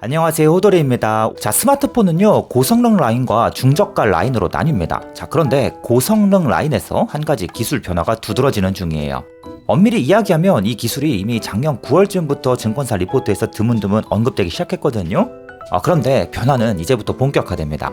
안녕하세요, 호돌이입니다. 자, 스마트폰은요 고성능 라인과 중저가 라인으로 나뉩니다. 자, 그런데 고성능 라인에서 한 가지 기술 변화가 두드러지는 중이에요. 엄밀히 이야기하면 이 기술이 이미 작년 9월쯤부터 증권사 리포트에서 드문드문 언급되기 시작했거든요. 그런데 변화는 이제부터 본격화됩니다.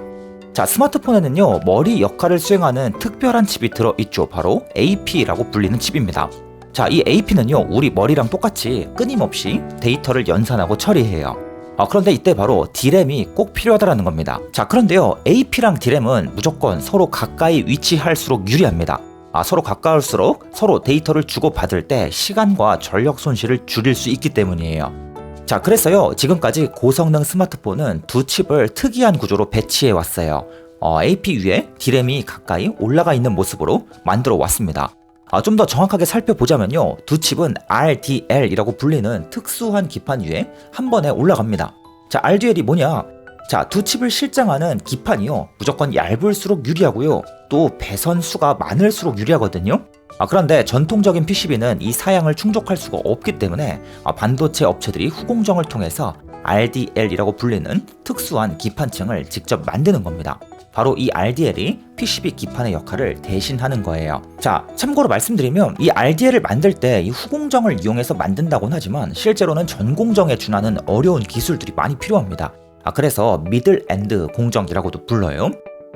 자, 스마트폰에는요 머리 역할을 수행하는 특별한 칩이 들어있죠. 바로 AP라고 불리는 칩입니다. 자, 이 AP는요 우리 머리랑 똑같이 끊임없이 데이터를 연산하고 처리해요. 그런데 이때 바로 D램이 꼭 필요하다는 겁니다. 자, 그런데요 AP랑 D램은 무조건 서로 가까이 위치할수록 유리합니다. 서로 가까울수록 서로 데이터를 주고받을 때 시간과 전력 손실을 줄일 수 있기 때문이에요. 자, 그래서요 지금까지 고성능 스마트폰은 두 칩을 특이한 구조로 배치해 왔어요. AP 위에 D램이 가까이 올라가 있는 모습으로 만들어 왔습니다. 좀 더 정확하게 살펴보자면요 두 칩은 RDL이라고 불리는 특수한 기판 위에 한 번에 올라갑니다. 자, RDL이 뭐냐? 자, 두 칩을 실장하는 기판이요 무조건 얇을수록 유리하고요 또 배선 수가 많을수록 유리하거든요. 그런데 전통적인 PCB는 이 사양을 충족할 수가 없기 때문에 반도체 업체들이 후공정을 통해서 RDL이라고 불리는 특수한 기판층을 직접 만드는 겁니다. 바로 이 RDL이 PCB 기판의 역할을 대신하는 거예요. 자, 참고로 말씀드리면 이 RDL을 만들 때 이 후공정을 이용해서 만든다고는 하지만 실제로는 전공정에 준하는 어려운 기술들이 많이 필요합니다. 그래서 미들 엔드 공정이라고도 불러요.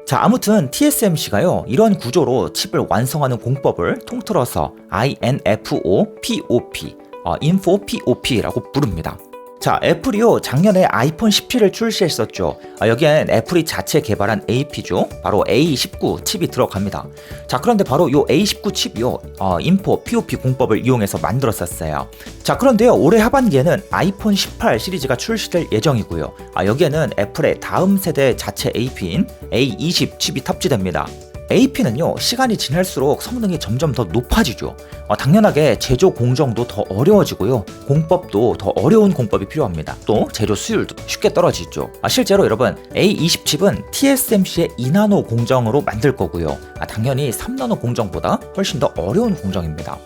자, 아무튼 TSMC가요 이런 구조로 칩을 완성하는 공법을 통틀어서 INFO-POP, INFO-POP라고 부릅니다. 자, 애플이요 작년에 아이폰 17을 출시했었죠. 여기엔 애플이 자체 개발한 AP죠. 바로 A19 칩이 들어갑니다. 자, 그런데 바로 요 A19 칩이요 인포 POP 공법을 이용해서 만들었었어요. 자, 그런데요 올해 하반기에는 아이폰 18 시리즈가 출시될 예정이고요. 여기에는 애플의 다음 세대 자체 AP인 A20 칩이 탑재됩니다. AP는요 시간이 지날수록 성능이 점점 더 높아지죠. 당연하게 제조 공정도 더 어려워지고요 공법도 더 어려운 공법이 필요합니다. 또 제조 수율도 쉽게 떨어지죠. 실제로 여러분 A20 칩은 TSMC의 2나노 공정으로 만들 거고요 당연히 3나노 공정보다 훨씬 더 어려운 공정입니다.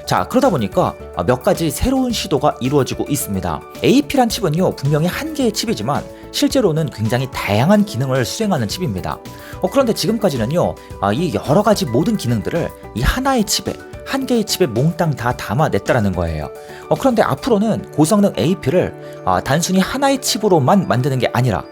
자, 그러다 보니까 몇 가지 새로운 시도가 이루어지고 있습니다. AP란 칩은요 분명히 한 개의 칩이지만 실제로는 굉장히 다양한 기능을 수행하는 칩입니다. 그런데 지금까지는요 이 여러 가지 모든 기능들을 이 하나의 칩에 한 개의 칩에 몽땅 다 담아냈다라는 거예요. 그런데 앞으로는 고성능 AP를 단순히 하나의 칩으로만 만드는 게 아니라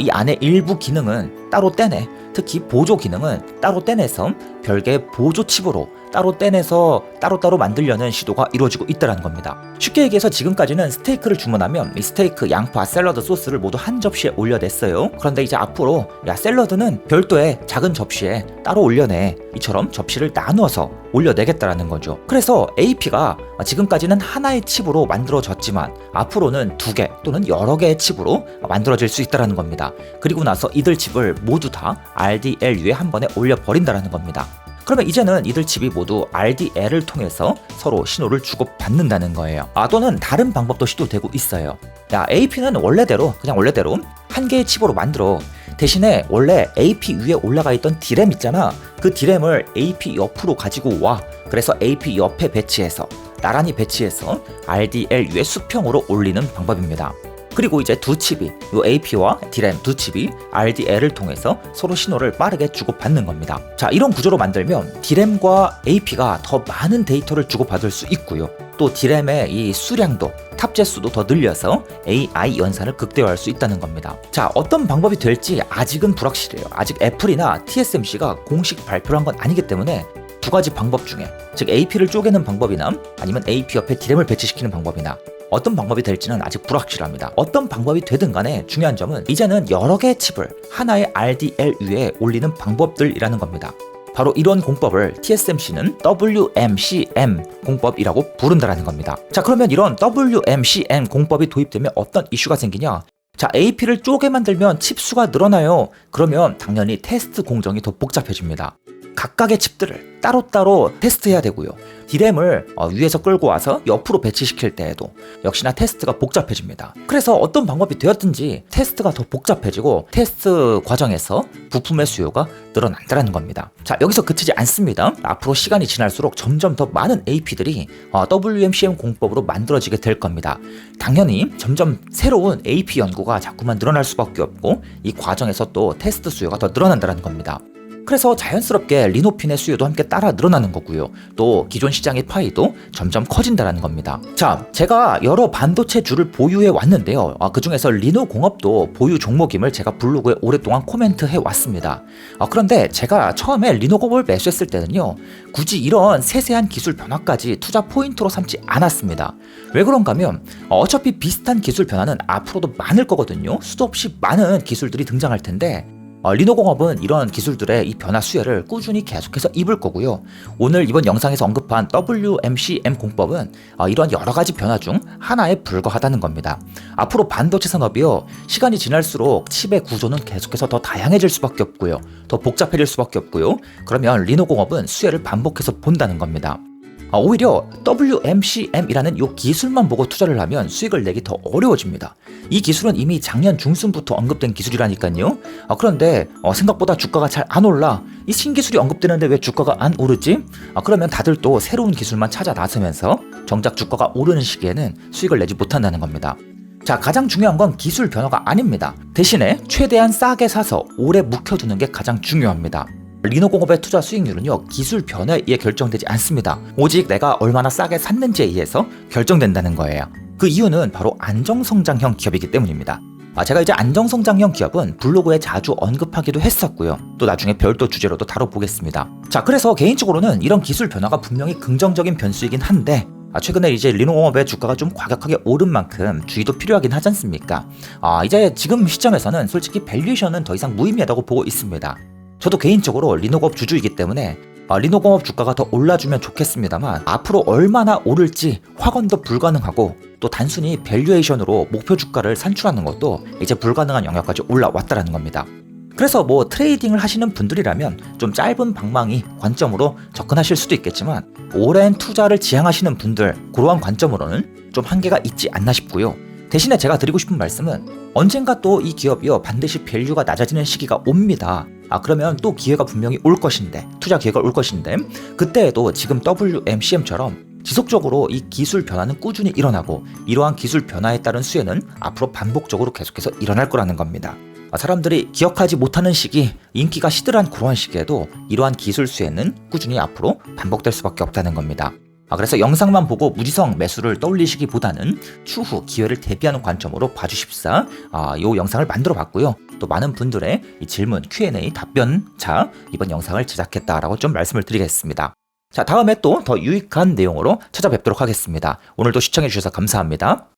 이 안에 일부 기능은 따로 떼내, 특히 보조 기능은 따로 떼내서 별개의 보조 칩으로 따로 떼내서 따로따로 만들려는 시도가 이루어지고 있다는 겁니다. 쉽게 얘기해서 지금까지는 스테이크를 주문하면 이 스테이크, 양파, 샐러드 소스를 모두 한 접시에 올려냈어요. 그런데 이제 앞으로 샐러드는 별도의 작은 접시에 따로 올려내, 이처럼 접시를 나누어서 올려내겠다라는 거죠. 그래서 AP가 지금까지는 하나의 칩으로 만들어졌지만 앞으로는 두 개 또는 여러 개의 칩으로 만들어질 수 있다는 겁니다. 그리고 나서 이들 칩을 모두 다 RDL 위에 한 번에 올려버린다는 겁니다. 그러면 이제는 이들 칩이 모두 RDL을 통해서 서로 신호를 주고받는다는 거예요. 또는 다른 방법도 시도되고 있어요. AP는 원래대로 한 개의 칩으로 만들어. 대신에 원래 AP 위에 올라가 있던 D램 있잖아. 그 D램을 AP 옆으로 가지고 와. 그래서 AP 옆에 배치해서 나란히 배치해서 RDL 위에 수평으로 올리는 방법입니다. 그리고 이제 두 칩이, 이 AP와 D램 두 칩이 RDL을 통해서 서로 신호를 빠르게 주고받는 겁니다. 자, 이런 구조로 만들면 D램과 AP가 더 많은 데이터를 주고받을 수 있고요. 또 D램의 이 수량도, 탑재수도 더 늘려서 AI 연산을 극대화할 수 있다는 겁니다. 자, 어떤 방법이 될지 아직은 불확실해요. 아직 애플이나 TSMC가 공식 발표를 한 건 아니기 때문에 두 가지 방법 중에, 즉 AP를 쪼개는 방법이나 아니면 AP 옆에 D램을 배치시키는 방법이나 어떤 방법이 될지는 아직 불확실합니다. 어떤 방법이 되든 간에 중요한 점은 이제는 여러 개의 칩을 하나의 RDL 위에 올리는 방법들이라는 겁니다. 바로 이런 공법을 TSMC는 WMCM 공법이라고 부른다는 겁니다. 자, 그러면 이런 WMCM 공법이 도입되면 어떤 이슈가 생기냐? 자, AP를 쪼개 만들면 칩 수가 늘어나요. 그러면 당연히 테스트 공정이 더 복잡해집니다. 각각의 칩들을 따로따로 테스트해야 되고요. D램을 위에서 끌고 와서 옆으로 배치시킬 때에도 역시나 테스트가 복잡해집니다. 그래서 어떤 방법이 되었든지 테스트가 더 복잡해지고 테스트 과정에서 부품의 수요가 늘어난다는 겁니다. 자, 여기서 그치지 않습니다. 앞으로 시간이 지날수록 점점 더 많은 AP들이 WMCM 공법으로 만들어지게 될 겁니다. 당연히 점점 새로운 AP 연구가 자꾸만 늘어날 수밖에 없고 이 과정에서 또 테스트 수요가 더 늘어난다는 겁니다. 그래서 자연스럽게 리노핀의 수요도 함께 따라 늘어나는 거고요. 또 기존 시장의 파이도 점점 커진다는 겁니다. 자, 제가 여러 반도체주를 보유해 왔는데요. 그 중에서 리노공업도 보유 종목임을 제가 블로그에 오랫동안 코멘트해 왔습니다. 그런데 제가 처음에 리노공업을 매수했을 때는요, 굳이 이런 세세한 기술 변화까지 투자 포인트로 삼지 않았습니다. 왜 그런가 하면 어차피 비슷한 기술 변화는 앞으로도 많을 거거든요. 수도 없이 많은 기술들이 등장할 텐데 리노공업은 이런 기술들의 이 변화 수혜를 꾸준히 계속해서 입을 거고요. 오늘 이번 영상에서 언급한 WMCM 공법은 이런 여러 가지 변화 중 하나에 불과하다는 겁니다. 앞으로 반도체 산업이요, 시간이 지날수록 칩의 구조는 계속해서 더 다양해질 수밖에 없고요. 더 복잡해질 수밖에 없고요. 그러면 리노공업은 수혜를 반복해서 본다는 겁니다. 오히려 WMCM이라는 이 기술만 보고 투자를 하면 수익을 내기 더 어려워집니다. 이 기술은 이미 작년 중순부터 언급된 기술이라니까요. 그런데 생각보다 주가가 잘 안 올라. 이 신기술이 언급되는데 왜 주가가 안 오르지? 그러면 다들 또 새로운 기술만 찾아 나서면서 정작 주가가 오르는 시기에는 수익을 내지 못한다는 겁니다. 자, 가장 중요한 건 기술 변화가 아닙니다. 대신에 최대한 싸게 사서 오래 묵혀두는 게 가장 중요합니다. 리노공업의 투자 수익률은요, 기술 변화에 의해 결정되지 않습니다. 오직 내가 얼마나 싸게 샀는지에 의해서 결정된다는 거예요. 그 이유는 바로 안정성장형 기업이기 때문입니다. 제가 이제 안정성장형 기업은 블로그에 자주 언급하기도 했었고요. 또 나중에 별도 주제로도 다뤄보겠습니다. 자, 그래서 개인적으로는 이런 기술 변화가 분명히 긍정적인 변수이긴 한데 최근에 이제 리노공업의 주가가 좀 과격하게 오른 만큼 주의도 필요하긴 하지 않습니까? 이제 지금 시점에서는 솔직히 밸류에이션은 더 이상 무의미하다고 보고 있습니다. 저도 개인적으로 리노공업 주주이기 때문에 리노공업 주가가 더 올라주면 좋겠습니다만 앞으로 얼마나 오를지 확언도 불가능하고 또 단순히 밸류에이션으로 목표 주가를 산출하는 것도 이제 불가능한 영역까지 올라왔다는 겁니다. 그래서 트레이딩을 하시는 분들이라면 좀 짧은 방망이 관점으로 접근하실 수도 있겠지만 오랜 투자를 지향하시는 분들, 그러한 관점으로는 좀 한계가 있지 않나 싶고요. 대신에 제가 드리고 싶은 말씀은 언젠가 또 이 기업이요, 반드시 밸류가 낮아지는 시기가 옵니다. 그러면 또 기회가 분명히 올 것인데, 투자 기회가 올 것인데, 그때에도 지금 WMCM처럼 지속적으로 이 기술 변화는 꾸준히 일어나고 이러한 기술 변화에 따른 수혜는 앞으로 반복적으로 계속해서 일어날 거라는 겁니다. 사람들이 기억하지 못하는 시기, 인기가 시들한 그러한 시기에도 이러한 기술 수혜는 꾸준히 앞으로 반복될 수밖에 없다는 겁니다. 그래서 영상만 보고 무지성 매수를 떠올리시기보다는 추후 기회를 대비하는 관점으로 봐주십사 이 영상을 만들어 봤고요. 또 많은 분들의 이 질문 Q&A 답변차 이번 영상을 제작했다라고 좀 말씀을 드리겠습니다. 자, 다음에 또 더 유익한 내용으로 찾아뵙도록 하겠습니다. 오늘도 시청해 주셔서 감사합니다.